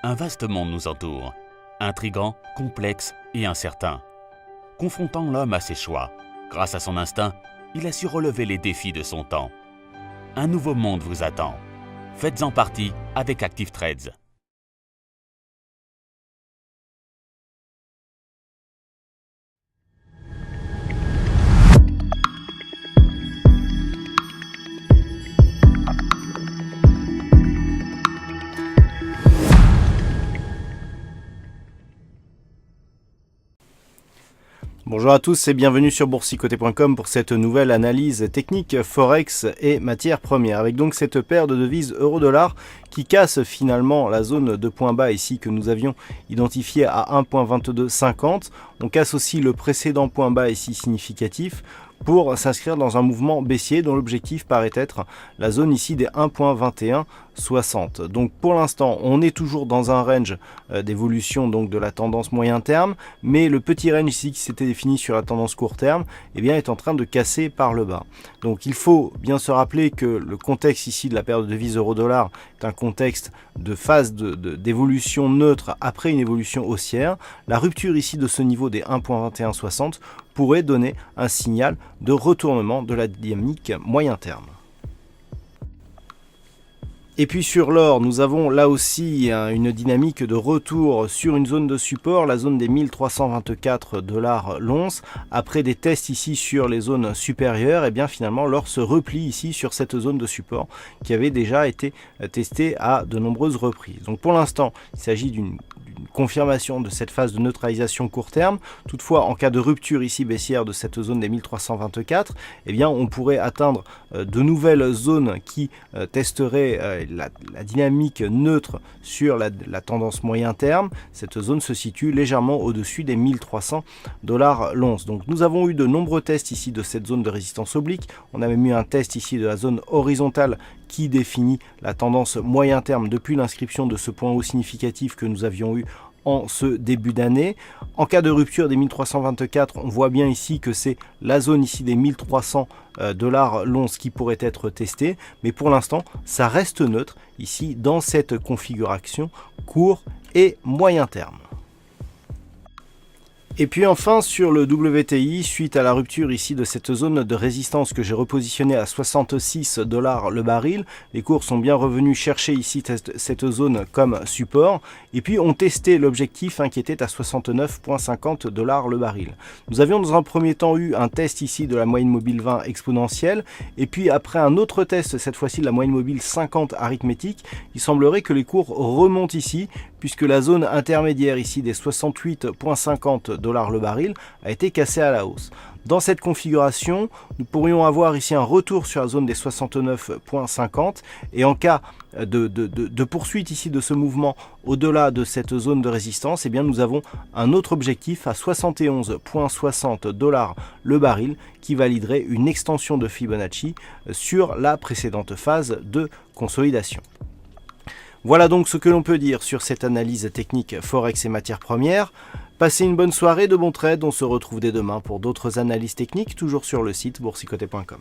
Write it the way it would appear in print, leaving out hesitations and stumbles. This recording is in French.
Un vaste monde nous entoure, intrigant, complexe et incertain. Confrontant l'homme à ses choix, grâce à son instinct, il a su relever les défis de son temps. Un nouveau monde vous attend. Faites-en partie avec Active Trades. Bonjour à tous et bienvenue sur boursicoté.com pour cette nouvelle analyse technique Forex et matières premières. Avec donc cette paire de devises euro-dollar qui casse finalement la zone de point bas ici que nous avions identifiée à 1.2250. On casse aussi le précédent point bas ici significatif pour s'inscrire dans un mouvement baissier dont l'objectif paraît être la zone ici des 1.2160. Donc pour l'instant on est toujours dans un range d'évolution donc de la tendance moyen terme, mais le petit range ici qui s'était défini sur la tendance court terme est en train de casser par le bas. Donc il faut bien se rappeler que le contexte ici de la paire de devises euro-dollar est un contexte de phase d'évolution neutre après une évolution haussière. La rupture ici de ce niveau des 1.2160 pourrait donner un signal de retournement de la dynamique moyen terme. Et puis sur l'or, nous avons là aussi une dynamique de retour sur une zone de support, la zone des 1324 $ l'once. Après des tests ici sur les zones supérieures, finalement l'or se replie ici sur cette zone de support qui avait déjà été testée à de nombreuses reprises. Donc pour l'instant, il s'agit d'une confirmation de cette phase de neutralisation court terme. Toutefois, en cas de rupture ici baissière de cette zone des 1324, on pourrait atteindre de nouvelles zones qui testeraient la dynamique neutre sur la tendance moyen terme. Cette zone se situe légèrement au-dessus des 1300 $ l'once. Donc nous avons eu de nombreux tests ici de cette zone de résistance oblique. On a même eu un test ici de la zone horizontale qui définit la tendance moyen terme depuis l'inscription de ce point haut significatif que nous avions eu en ce début d'année. En cas de rupture des 1324, on voit bien ici que c'est la zone ici des 1300 $ l'once qui pourrait être testée, mais pour l'instant ça reste neutre ici dans cette configuration court et moyen terme. Et puis enfin sur le WTI, suite à la rupture ici de cette zone de résistance que j'ai repositionnée à 66 $ le baril, les cours sont bien revenus chercher ici cette zone comme support et puis ont testé l'objectif qui était à 69,50 $ le baril. Nous avions dans un premier temps eu un test ici de la moyenne mobile 20 exponentielle et puis après un autre test, cette fois-ci de la moyenne mobile 50 arithmétique, il semblerait que les cours remontent ici puisque la zone intermédiaire ici des 68,50 $ le baril a été cassée à la hausse. Dans cette configuration, nous pourrions avoir ici un retour sur la zone des 69,50 et en cas de poursuite ici de ce mouvement au-delà de cette zone de résistance, nous avons un autre objectif à 71,60 $ le baril qui validerait une extension de Fibonacci sur la précédente phase de consolidation. Voilà donc ce que l'on peut dire sur cette analyse technique Forex et matières premières. Passez une bonne soirée, de bons trades, on se retrouve dès demain pour d'autres analyses techniques, toujours sur le site boursicoté.com.